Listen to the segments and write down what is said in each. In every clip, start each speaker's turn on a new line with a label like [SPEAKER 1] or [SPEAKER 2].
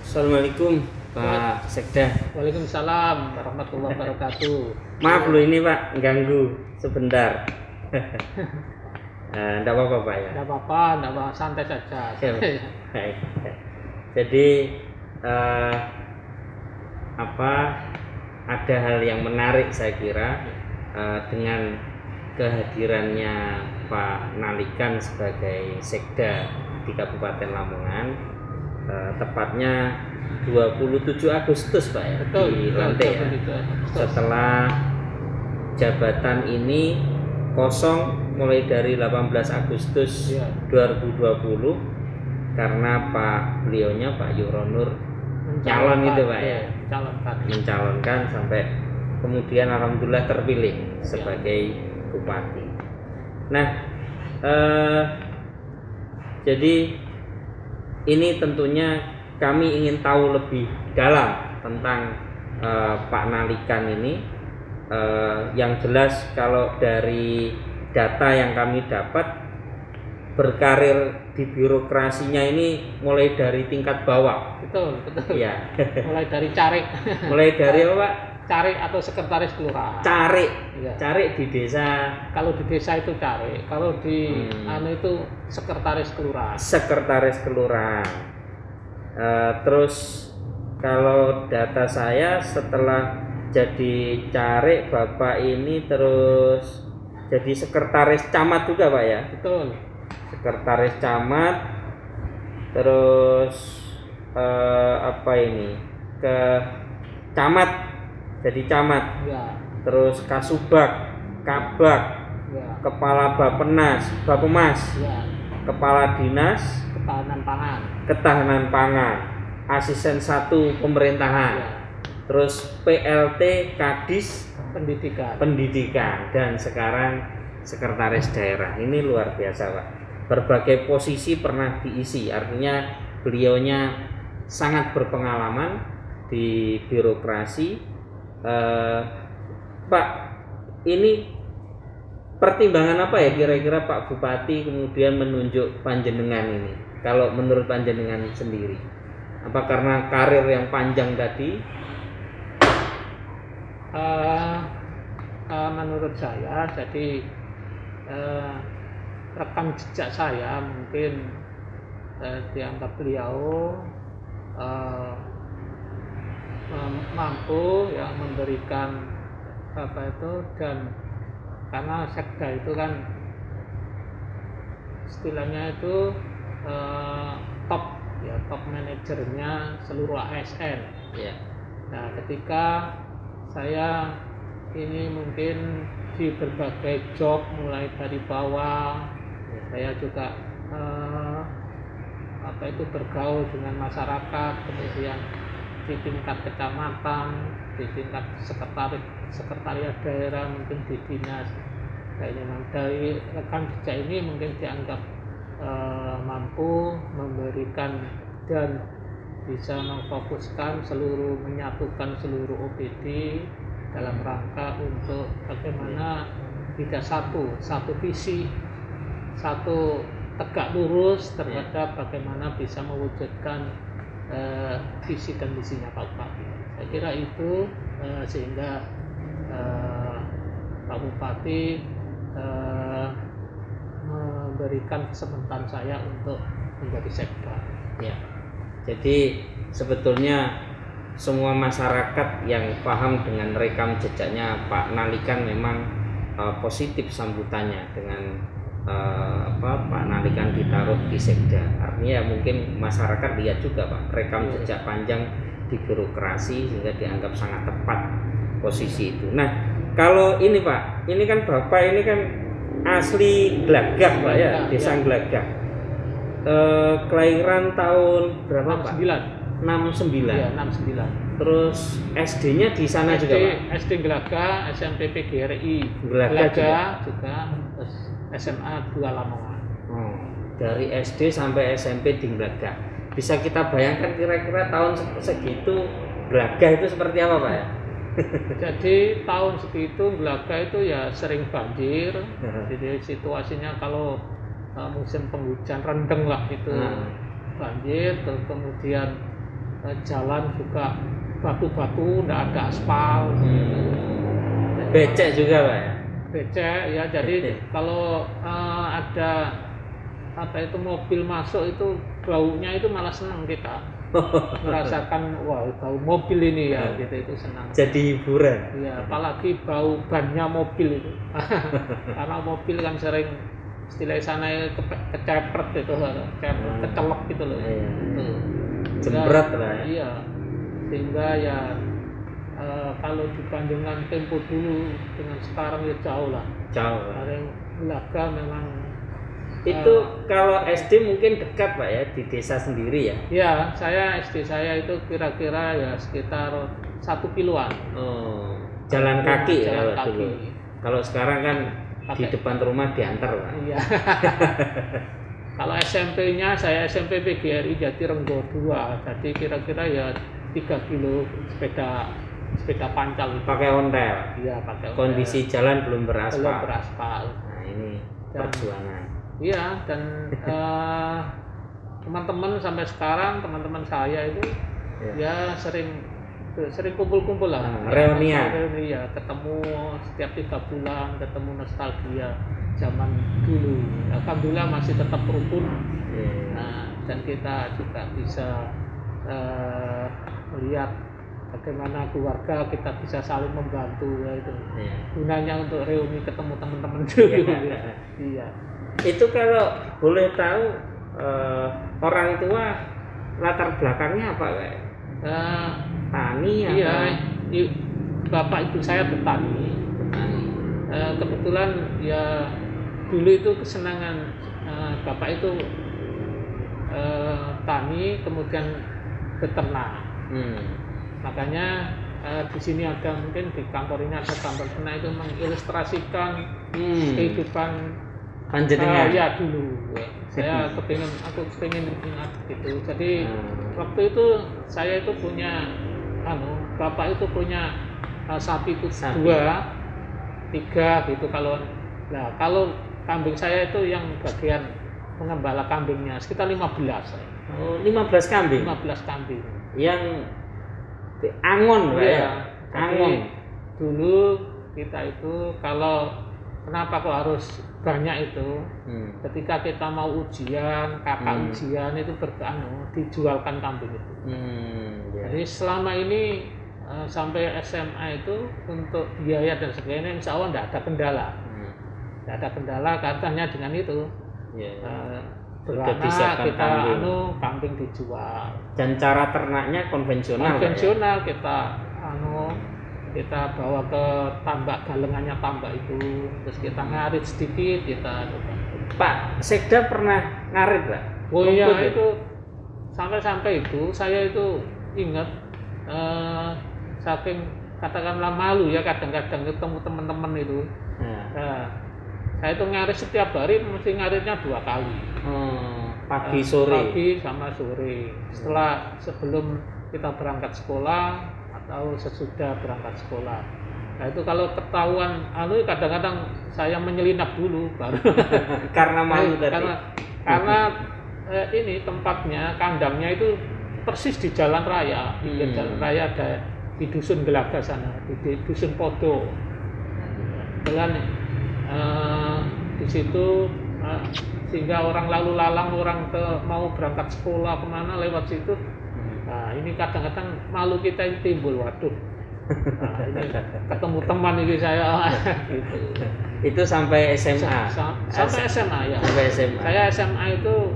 [SPEAKER 1] Assalamualaikum Pak Sekda.
[SPEAKER 2] Waalaikumsalam warahmatullahi wabarakatuh.
[SPEAKER 1] Maaf loh ini Pak, ganggu sebentar. Enggak apa-apa Pak ya?
[SPEAKER 2] Enggak apa-apa, santai saja.
[SPEAKER 1] Baik. Jadi ada hal yang menarik saya kira dengan kehadirannya Pak Nalikan sebagai Sekda di Kabupaten Lamongan. Tepatnya 27 Agustus Pak ya,
[SPEAKER 2] betul,
[SPEAKER 1] dilantik ya. Setelah jabatan ini kosong mulai dari 18 Agustus 2020 karena beliaunya Pak Yuronur calon itu Pak ya, mencalonkan sampai kemudian alhamdulillah terpilih sebagai bupati. Nah, jadi ini tentunya kami ingin tahu lebih dalam tentang Pak Nalikan ini. Yang jelas kalau dari data yang kami dapat, berkarir di birokrasinya ini mulai dari tingkat bawah.
[SPEAKER 2] Betul.
[SPEAKER 1] Ya.
[SPEAKER 2] Mulai dari carik.
[SPEAKER 1] Mulai dari apa Pak?
[SPEAKER 2] Carik atau sekretaris kelurahan.
[SPEAKER 1] Carik.
[SPEAKER 2] Ya. Carik
[SPEAKER 1] di desa.
[SPEAKER 2] Kalau di desa itu carik. Kalau di itu sekretaris kelurahan. Sekretaris kelurahan.
[SPEAKER 1] Terus kalau data saya setelah jadi carik Bapak ini terus jadi sekretaris camat juga Pak ya?
[SPEAKER 2] Betul.
[SPEAKER 1] Sekretaris camat, terus ke camat, jadi camat
[SPEAKER 2] ya.
[SPEAKER 1] Terus kasubag, kabag ya. Kepala Bapemas
[SPEAKER 2] ya.
[SPEAKER 1] Kepala Dinas Ketahanan Pangan, Asisten 1 Pemerintahan ya. Terus PLT Kadis Pendidikan dan sekarang Sekretaris Daerah. Ini luar biasa Pak, berbagai posisi pernah diisi, artinya beliaunya sangat berpengalaman di birokrasi. Pak, ini pertimbangan apa ya kira-kira Pak Bupati kemudian menunjuk panjenengan ini? Kalau menurut panjenengan sendiri, apa karena karir yang panjang tadi?
[SPEAKER 2] Menurut saya, jadi rekam jejak saya mungkin dianggap beliau mampu ya memberikan dan karena Sekda itu kan istilahnya itu top manajernya seluruh ASN ya. Nah, ketika saya ini mungkin di berbagai job mulai dari bawah ya, saya juga bergaul dengan masyarakat, kemudian di tingkat kecamatan, di tingkat sekretariat daerah, mungkin di dinas. Dari rekam jejak ini mungkin dianggap mampu memberikan dan bisa memfokuskan menyatukan seluruh OPD dalam rangka untuk bagaimana tidak satu visi, satu tegak lurus terhadap bagaimana bisa mewujudkan visi dan misinya Pak Bupati. Saya kira itu sehingga Pak Bupati memberikan kesempatan saya untuk menjadi Sekda.
[SPEAKER 1] Ya. Jadi sebetulnya semua masyarakat yang paham dengan rekam jejaknya Pak Nalikan memang positif sambutannya dengan Pak Nalikan ditaruh di Sekda. Artinya mungkin masyarakat lihat juga Pak rekam jejak panjang di birokrasi sehingga dianggap sangat tepat posisi itu. Nah, kalau ini Pak, ini kan Bapak ini kan asli Glagah Pak ya, desa Glagah. Kelahiran tahun berapa Pak? 69.
[SPEAKER 2] Ya, 69.
[SPEAKER 1] Terus SD-nya di sana juga Pak?
[SPEAKER 2] SD Glagah, SMP PGRI
[SPEAKER 1] Glagah
[SPEAKER 2] juga, terus SMA 2 Lamongan.
[SPEAKER 1] Dari SD sampai SMP di Glagah. Bisa kita bayangkan kira-kira tahun segitu Glagah itu seperti apa Pak ya?
[SPEAKER 2] Jadi tahun segitu Glagah itu ya sering banjir. Jadi situasinya kalau musim penghujan rendeng lah itu banjir, terus kemudian jalan juga batu-batu, nggak ada aspal.
[SPEAKER 1] Becek juga Pak ya?
[SPEAKER 2] Becek ya, jadi kalau ada apa itu mobil masuk itu baunya itu malah senang kita merasakan wah bau mobil ini ya gitu, itu senang.
[SPEAKER 1] Jadi hiburan.
[SPEAKER 2] Iya, apalagi bau bannya mobil itu. Karena mobil kan sering istilah sana kecepret itu, kecelok gitu loh.
[SPEAKER 1] Jembrat lah ya.
[SPEAKER 2] Iya. Sehingga ya kalau dibandingkan tempo dulu dengan sekarang ya jauh lah.
[SPEAKER 1] Jauh.
[SPEAKER 2] Paling Belaga memang
[SPEAKER 1] itu kalau SD mungkin dekat Pak ya, di desa sendiri ya?
[SPEAKER 2] Ya, SD saya itu kira-kira ya sekitar 1 kiloan.
[SPEAKER 1] Oh, jalan kaki ya kalau dulu. Kalau sekarang kan di depan rumah diantar Pak.
[SPEAKER 2] Iya. Kalau SMP-nya saya SMP PGRI Jatirenggo 2, jadi kira-kira ya 3 kilo sepeda pancal itu.
[SPEAKER 1] Pakai ontel.
[SPEAKER 2] Iya, pakai ontel.
[SPEAKER 1] Kondisi jalan belum beraspal.
[SPEAKER 2] Belum beraspal.
[SPEAKER 1] Nah, ini perjuangan.
[SPEAKER 2] Iya, dan teman-teman sampai sekarang teman-teman saya itu ya sering kumpul-kumpul lah.
[SPEAKER 1] Reunian.
[SPEAKER 2] Ya, ketemu setiap 3 bulan, ketemu nostalgia zaman dulu. Alhamdulillah masih tetap rukun. Nah, dan kita juga bisa melihat bagaimana keluarga kita bisa saling membantu ya itu. Gunanya untuk reuni ketemu teman-teman dulu. Iya.
[SPEAKER 1] Itu kalau boleh tahu orang tua latar belakangnya apa kayak? Tani
[SPEAKER 2] iya, bapak ibu saya petani. Kebetulan ya dulu itu kesenangan bapak itu tani, kemudian beternak. Makanya di sini ada, mungkin di kantor ini ada gambar ternak itu mengilustrasikan kehidupan
[SPEAKER 1] panjenengan.
[SPEAKER 2] Ya dulu. Aku pengen ingat gitu. Jadi waktu itu saya itu punya bapak itu punya sapi itu 2, 3 gitu. Kalau kambing saya itu yang bagian mengembala kambingnya sekitar 15.
[SPEAKER 1] Oh, 15 kambing.
[SPEAKER 2] 15 kambing.
[SPEAKER 1] Yang angon
[SPEAKER 2] ya.
[SPEAKER 1] Angon.
[SPEAKER 2] Dulu kita itu kenapa kok harus banyak itu? Ketika kita mau ujian, kakak ujian itu dijualkan kambing itu. Jadi selama ini sampai SMA itu untuk biaya dan sebagainya insya Allah tidak ada kendala. Tidak ada kendala katanya dengan itu. Beranak kita kambing dijual.
[SPEAKER 1] Dan cara ternaknya konvensional.
[SPEAKER 2] Konvensional ya? Kita bawa ke tambak, galengannya tambak itu, terus kita ngarit sedikit kita.
[SPEAKER 1] Pak Sekda pernah ngarit Pak?
[SPEAKER 2] Oh iya, itu sampai itu saya itu ingat saking katakanlah malu ya kadang-kadang ketemu teman-teman itu. Saya itu ngarit setiap hari, mesti ngaritnya 2 kali.
[SPEAKER 1] Pagi sore.
[SPEAKER 2] Pagi sama sore. Sebelum kita berangkat sekolah atau sesudah berangkat sekolah. Nah itu kalau ketahuan, kadang-kadang saya menyelinap dulu baru.
[SPEAKER 1] Karena malu tadi.
[SPEAKER 2] Karena ini tempatnya, kandangnya itu persis di jalan raya, pinggir jalan raya ada di dusun Gelaga sana, di dusun Podo. Jalan di situ sehingga orang lalu lalang, orang mau berangkat sekolah kemana lewat situ. Nah ini kadang-kadang malu kita ini timbul, waduh. Nah, ini ketemu teman ini saya gitu.
[SPEAKER 1] Itu sampai SMA.
[SPEAKER 2] Sampai SMA ya.
[SPEAKER 1] Sampai SMA.
[SPEAKER 2] Saya SMA itu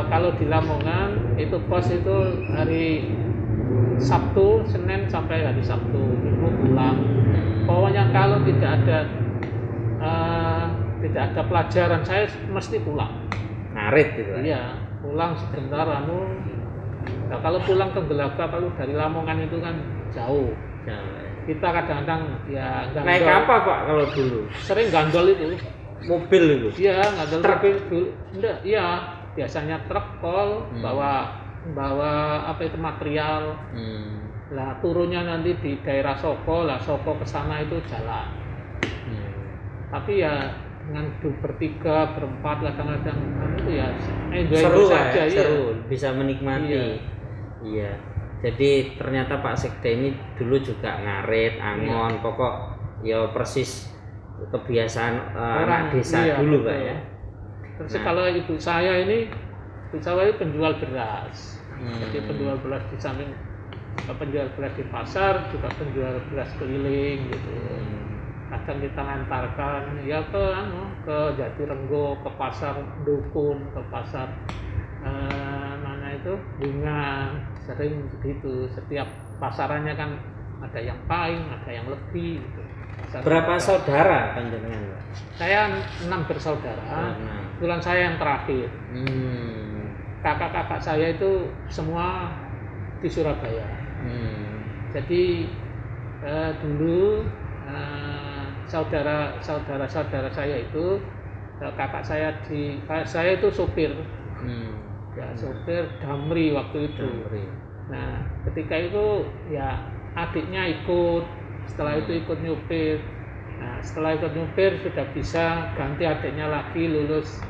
[SPEAKER 2] kalau di Lamongan itu kos itu hari Sabtu, Senin sampai hari Sabtu, Minggu pulang. Pokoknya kalau tidak ada pelajaran saya mesti pulang.
[SPEAKER 1] Ngarit gitu.
[SPEAKER 2] Iya, pulang sebentar Nah, kalau pulang ke Gelaga, kalau dari Lamongan itu kan jauh. Kita kadang-kadang ya gandol.
[SPEAKER 1] Naik apa Pak kalau dulu?
[SPEAKER 2] Sering gandol itu.
[SPEAKER 1] Mobil itu?
[SPEAKER 2] Iya, gandol mobil dulu. Enggak, iya. Biasanya truk kol bawa apa itu material. Lah turunnya nanti di daerah Soko, Soko ke sana itu jalan. Tapi ya dengan bertiga, berempat kadang-kadang itu ya
[SPEAKER 1] seru
[SPEAKER 2] saja
[SPEAKER 1] ya, seru, bisa menikmati.
[SPEAKER 2] Iya.
[SPEAKER 1] Iya. Jadi ternyata Pak Sekda ini dulu juga ngarit, angon, pokok ya persis kebiasaan anak desa dulu, Pak ya.
[SPEAKER 2] Terus kalau ibu saya ini penjual beras. Jadi penjual beras di samping penjual beras di pasar juga penjual beras keliling gitu. Kadang kita ngantarkan ya ke Jatirenggo, ke pasar Dukun, ke pasar mana itu Bunga, sering begitu. Setiap pasarannya kan ada yang paling, ada yang lebih gitu.
[SPEAKER 1] Berapa saudara panjenengan?
[SPEAKER 2] Saya 6 bersaudara. Kebetulan saya yang terakhir. Kakak-kakak saya itu semua di Surabaya. Jadi dulu saudara saya itu kakak saya itu sopir. Ya, sopir Damri waktu itu. Nah, ketika itu ya adiknya ikut, setelah itu ikut nyupir. Nah, setelah ikut nyupir sudah bisa ganti adiknya lagi lulus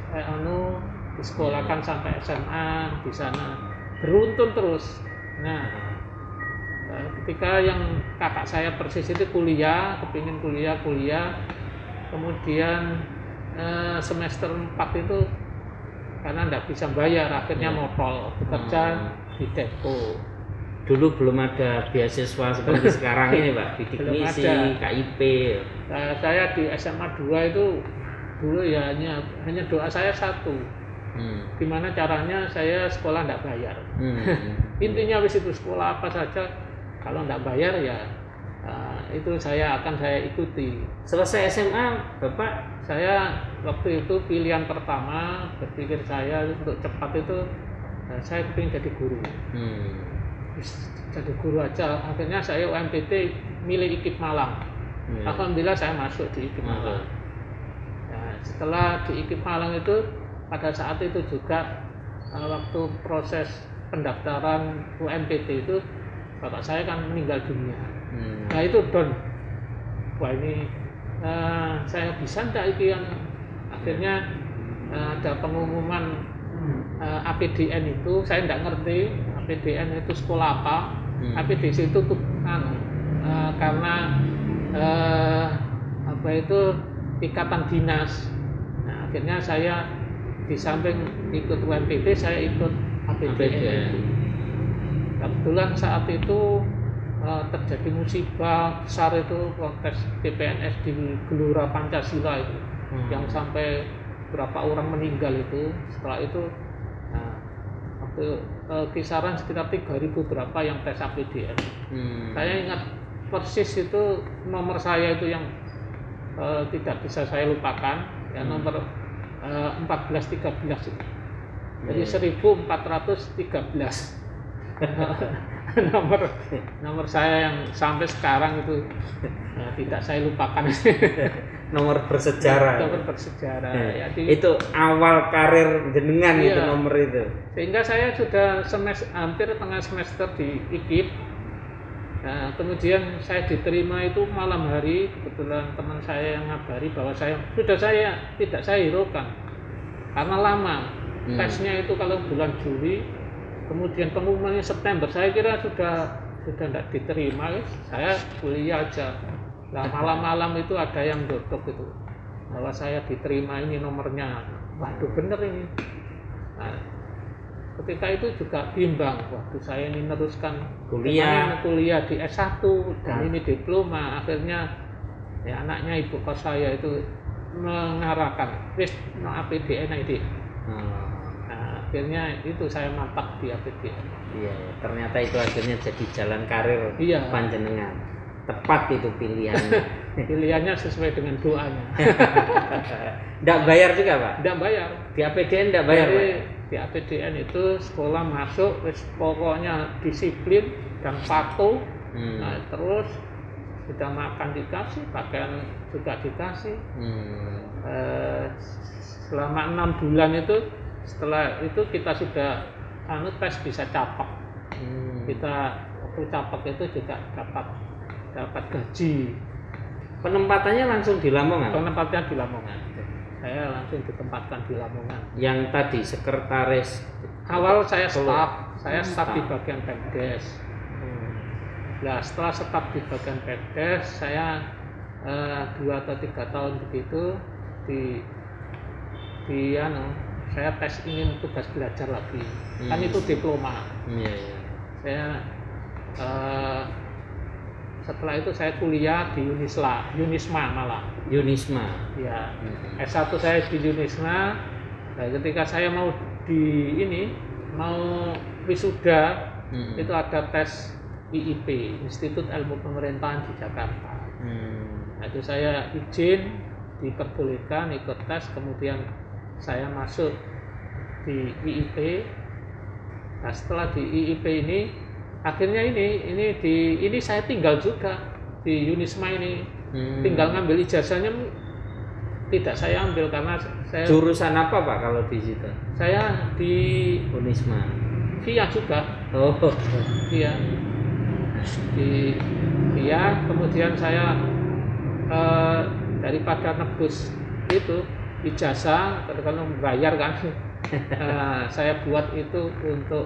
[SPEAKER 2] disekolahkan sampai SMA di sana. Beruntun terus. Nah, ketika yang kakak saya persis itu kepingin kuliah, kemudian semester 4 itu karena tidak bisa bayar, akhirnya motol bekerja di depo.
[SPEAKER 1] Dulu belum ada beasiswa seperti sekarang ini, Pak, bidik misi, KIP.
[SPEAKER 2] Saya di SMA 2 itu dulu ya hanya doa saya satu. Gimana caranya saya sekolah tidak bayar. Intinya wis itu sekolah apa saja, kalau tidak bayar ya itu akan saya ikuti.
[SPEAKER 1] Selesai SMA, Bapak?
[SPEAKER 2] Saya waktu itu pilihan pertama berpikir saya untuk cepat itu saya ingin jadi guru. Jadi guru aja. Akhirnya saya UMPT milih IKIP Malang. Alhamdulillah saya masuk di IKIP Malang. Nah, setelah di IKIP Malang itu pada saat itu juga waktu proses pendaftaran UMPT itu bapak saya kan meninggal dunia. Nah itu wah ini saya bisa enggak iki yang akhirnya ada pengumuman APDN itu, saya enggak ngerti APDN itu sekolah apa. APDC itu karena ikatan dinas. Nah, akhirnya saya di samping ikut UMPT saya ikut APDN. Kebetulan saat itu terjadi musibah besar itu protes TPNS di Gelora Pancasila itu, yang sampai berapa orang meninggal itu. Setelah itu kisaran sekitar 3.000 berapa yang tes APDN. Saya ingat persis itu nomor saya itu yang tidak bisa saya lupakan, ya nomor 1413 itu. Jadi 1413 nomor saya yang sampai sekarang itu tidak saya lupakan.
[SPEAKER 1] Nomor bersejarah.
[SPEAKER 2] Ya,
[SPEAKER 1] itu awal karir jenengan. Iya, itu nomor itu.
[SPEAKER 2] Sehingga saya sudah hampir tengah semester di IKIP. Nah, kemudian saya diterima itu malam hari. Kebetulan teman saya yang ngabari bahwa tidak saya hiraukan karena lama. Tesnya itu kalau bulan Juli, kemudian pengumumannya September. Saya kira sudah tidak diterima, saya kuliah aja. Nah, malam-malam itu ada yang dodok itu bahwa saya diterima, ini nomornya. Waduh, bener ini. Nah, ketika itu juga bimbang, waktu saya ini meneruskan kuliah di S1 dan ini diploma. Akhirnya ya anaknya ibu kos saya itu mengarahkan APDN ID. Nah, akhirnya itu saya mantap di APDN.
[SPEAKER 1] Iya, ternyata itu akhirnya jadi jalan karir panjenengan. Tepat itu pilihannya.
[SPEAKER 2] Pilihannya sesuai dengan doanya.
[SPEAKER 1] Tidak bayar juga, Pak?
[SPEAKER 2] Tidak bayar.
[SPEAKER 1] Di APDN tidak bayar, Pak?
[SPEAKER 2] Di APDN itu sekolah masuk, pokoknya disiplin dan patuh. Nah, terus sudah makan dikasih, pakaian juga dikasih. Selama 6 bulan itu, setelah itu kita sudah tes bisa capak. Kita waktu capak itu juga dapat gaji.
[SPEAKER 1] Penempatannya langsung di Lamongan?
[SPEAKER 2] Penempatnya di Lamongan. Saya langsung ditempatkan di Lamongan.
[SPEAKER 1] Yang tadi sekretaris.
[SPEAKER 2] Awal saya staf saya staf di bagian backdesk. Nah, setelah staf di bagian backdesk, saya 2 atau 3 tahun begitu saya tes ingin tugas belajar lagi. Kan itu diploma. Saya setelah itu saya kuliah di Unisma malah.
[SPEAKER 1] Unisma.
[SPEAKER 2] Ya. S1 saya di Unisma. Nah, ketika saya mau wisuda, itu ada tes IIP, Institut Ilmu Pemerintahan di Jakarta. Nah, itu saya izin, diperbolehkan ikut tes, kemudian saya masuk di IIP. Nah, setelah di IIP ini, akhirnya ini saya tinggal juga di Unisma ini, tinggal ngambil ijazahnya tidak saya ambil karena saya.
[SPEAKER 1] Jurusan apa Pak kalau di situ?
[SPEAKER 2] Saya di
[SPEAKER 1] Unisma.
[SPEAKER 2] VIA juga.
[SPEAKER 1] Oh.
[SPEAKER 2] VIA. Di VIA, kemudian saya daripada nebus itu ijazah, kalau membayar kan, saya buat itu untuk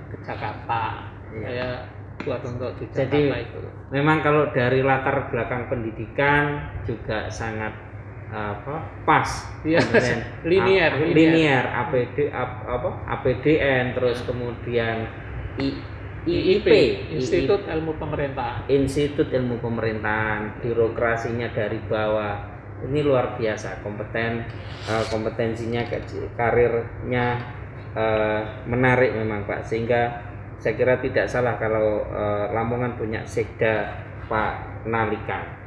[SPEAKER 2] ke Jakarta. Saya buat untuk di Jakarta.
[SPEAKER 1] Jadi,
[SPEAKER 2] itu.
[SPEAKER 1] Memang kalau dari latar belakang pendidikan juga sangat pas.
[SPEAKER 2] Ya, linear.
[SPEAKER 1] APDN terus kemudian IIP,
[SPEAKER 2] Institut Ilmu Pemerintahan.
[SPEAKER 1] Institut Ilmu Pemerintahan, birokrasinya dari bawah. Ini luar biasa, kompetensinya, karirnya menarik memang Pak, sehingga saya kira tidak salah kalau Lamongan punya Sekda Pak Nalikan.